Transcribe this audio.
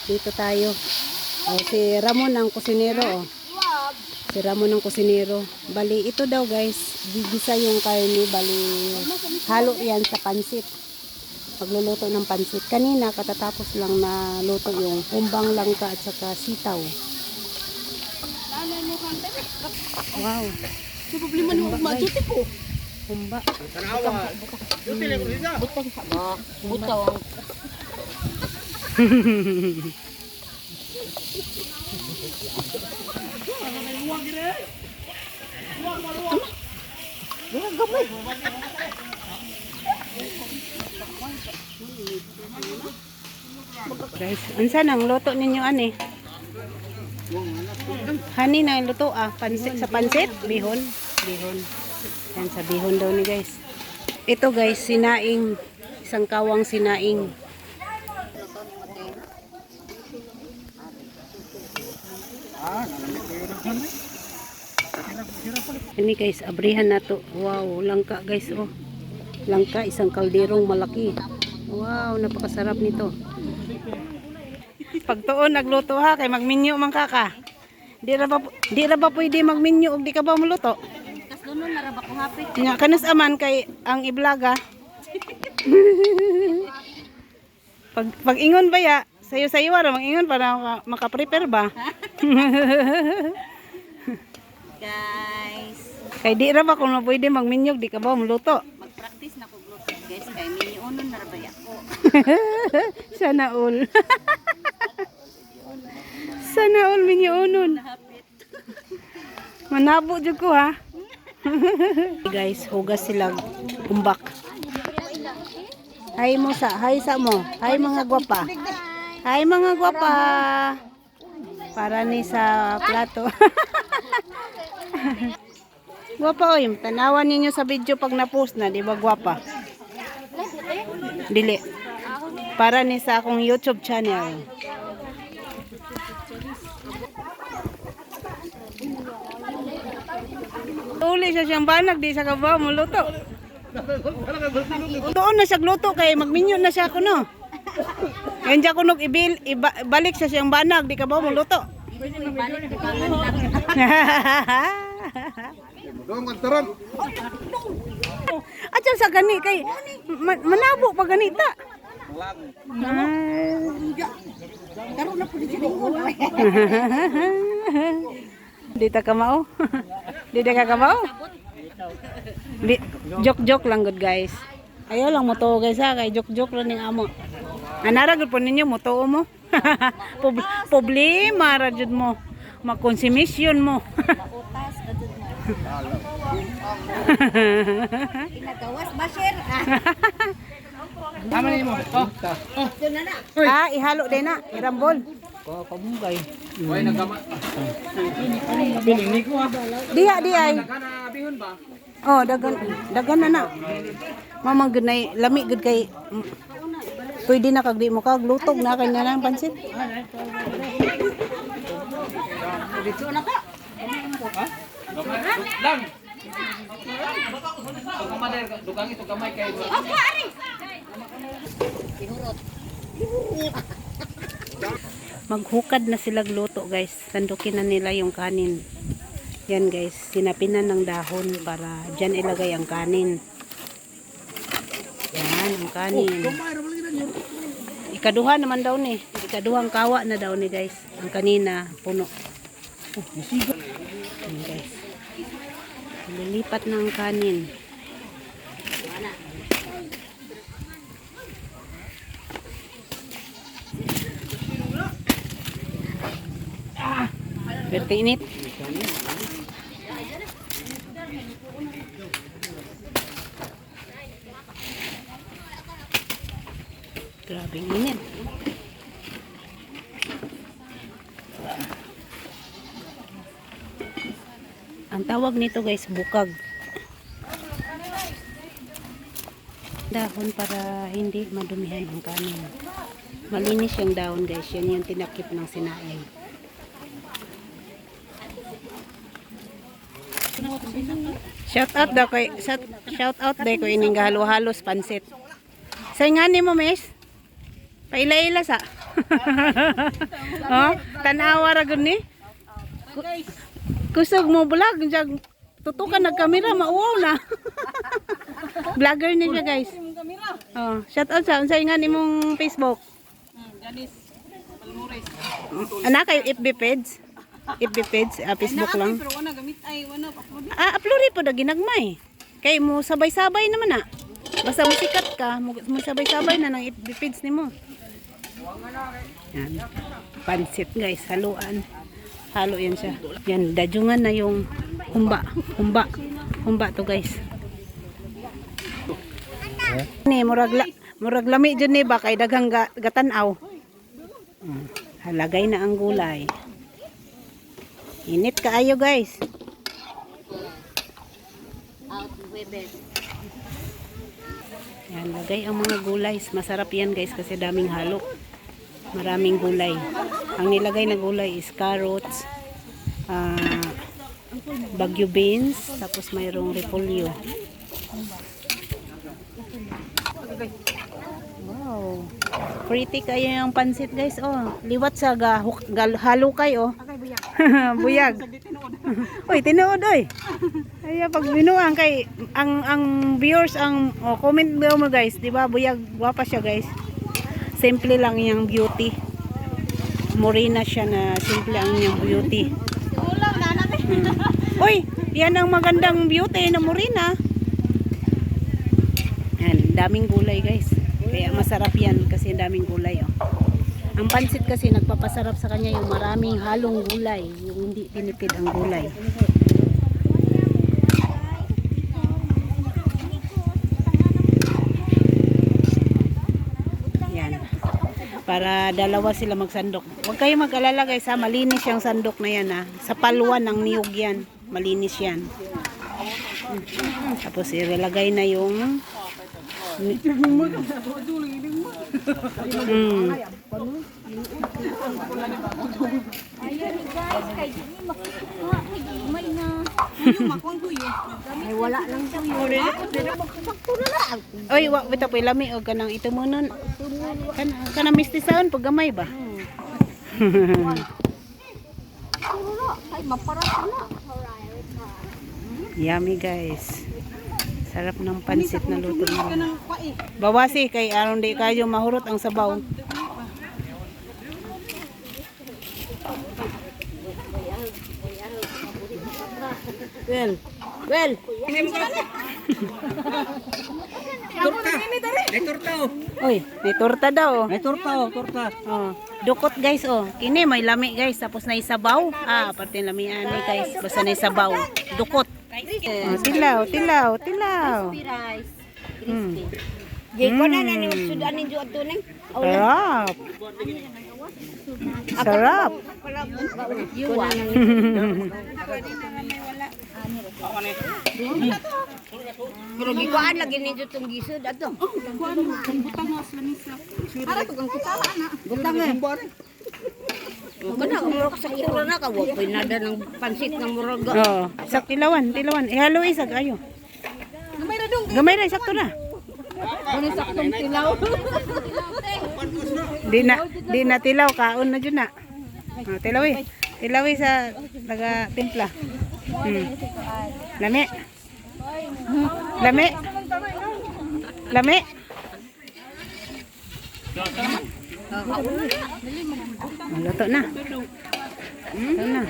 Dito tayo. Oh, si Ramon ang kusinero. Oh. Si Ramon ang kusinero. Bali, ito daw guys, gigisa yung karne. Bali, halo yan sa pansit. Pagluluto ng pansit. Kanina, katatapos lang na luto yung umbang langka at saka sitaw. Wow. May problema nung majuti ko. Humba. Butang sa ba? Butang. Gamay. Guys, unsa nang luto ninyo ani? Hani na yung luto pansit sa pansit, bihon, bihon. Yan sa bihon daw ni guys. Ito guys, sinaing, isang kawang sinaing. Ini guys, abrihan na to. Wow, langka guys, oh. Langka, isang kalderong malaki. Wow, napakasarap nito. Pag tuon nagluto ha, kay magminyo man kaka. Di ra ba pwede magminyo og di ka ba muluto? Kas doon na ra ba ko hapit. Nya kanus aman kay ang iblaga. pag ingon ba ya, sayo-sayo ra mangingon para maka-prepare ba? Guys, Kay di ra ba kung pwede magminyog di ka ba muluto? mag-practice na ko gluto guys kay minionon na ra ba ako. Sana all. Sana all minyonon. Manabo jud ko ha. Guys, hugas sila umbak. Hi mo sa, hi sa mo. Hi mga gwapa. Hi mga gwapa. Para ni sa plato. Gwapa oy, tanawan ninyo sa video pag na-post na, di ba gwapa? Dili. Para ni sa akong YouTube channel. Uli siya siyang banag, di sa kabaw mo luto. Doon na siya luto kay magminyo na siya kuno. Kaya diya kunog ibalik siya siyang banag, di kabaw mo luto. At sa gani kay manabo pa ganita. Karon na pud silingon. Di ta kamao. Di ta ka kamao. Joke lang good guys. Ayaw lang mo to guys ha, kay joke lang ning amo. Anara gud po ninyo mo to mo. Problema ra jud mo. Makonsumisyon mo. Utas na jud mo. Inagawas ba share? Tama ni mo. Oh. Doon na. Ihalo din na, irambol. Kabungkay. Oy nagama. Biling ni ko ha. Diha di ay. Kana bihon ba? Oh, dagan na. Mamang gud nay lami gud kay pwede na kag di mo kag lutog na kay na lang pansit. Dito na ka. Lang. Kamay dugang ito kamay kay. Ako ari. Tinurot. Maghukad na sila gluto guys. Sandukin na nila yung kanin. Yan guys, sinapinan ng dahon para dyan ilagay ang kanin. Yan ang kanin. Ikaduha naman daw ni. Ikaduhang kawa na daw ni guys. Ang kanina puno. Yan guys. Lilipat ng kanin. Berti init. Grabe init. Ang tawag nito guys, bukag. Dahon para hindi madumihan ang kanin. Malinis yung dahon guys. Yan yung tinakip ng sinaing. Shout out daw kay shout out day ko ining halo-halos pansit. Say nga ni mo, miss. Paila-ila sa. Oh, tanawa ra gud ni. Kusog mo vlog, jag tutukan nagkamera mauwaw na. Vlogger ni siya, guys. Oh, shout out sa unsay nga nimong Facebook. Janice Palmores. Ana kay FB page. FB page, Facebook lang. Pero wala gamit ay wala upload. Upload po na ginagmay. Kay mo sabay-sabay naman na. Basta musikat ka, mo sabay-sabay na ng FB page nimo. Yan. Pansit guys, haluan. Halo yan siya. Yan, dadyungan na yung humba. Humba to guys. Ni murag lami jud ni ba kay daghang gatanaw. Halagay na ang gulay. Init kaayo guys. Yan, lagay ang mga gulay. Masarap yan guys kasi daming halo. Maraming gulay. Ang nilagay na gulay is carrots, bagyo beans, tapos mayroong repolyo. Wow. Pretty kayo yung pansit guys. Oh, liwat sa halukay oh. Buyag. Uy, tinuod oy. Ay pag binuang kay ang viewers ang comment mo guys, di ba? Buyag, gwapa siya guys. Simple lang yung beauty. Morena siya na simple ang yung beauty. Uy, yan ang magandang beauty na morena. Yan, daming gulay guys. Kaya masarap yan kasi daming gulay oh. Ang pansit kasi nagpapasarap sa kanya yung maraming halong gulay, yung hindi tinipid ang gulay. Yan. Para dalawa sila magsandok. Huwag kayo mag-alala guys ha, malinis yung sandok na yan ha. Sa palwan ng niyog yan, malinis yan. Tapos ilalagay na yung Ay, wala lang tuyo. Oy, wa bitaw po lami og kanang ito mo nun. Kanang mistisaon pag gamay ba? Ay, maparap na. Yummy guys. Sarap ng pansit na luto mo. Bawasi kay aron di kayo mahurot ang sabaw. Well. May torta oh. Oy, may torta daw. May torta oh, torta. Oh, dukot guys oh. Kini may lami guys tapos na isabaw. Parte lami ani guys basta na isabaw. Dukot. Oh, tilaw. Rice. Di ko na ni sudan ni juat tuning. Sarap. Sarap. Yuwa. Pero gikuan lagi ni jutong gisud ato. Ara to kang kita na. Butang eh. Kana murag sa iro na ka wa pinada ng pansit ng murag. Oh, sak tilawan. Ihalo isa kayo. Gamay ra sakto na. Ano saktong tilaw? Di na tilaw kaon na jud na. Tilawi. Tilawi sa taga timpla. Lami. Luto na. Luto na.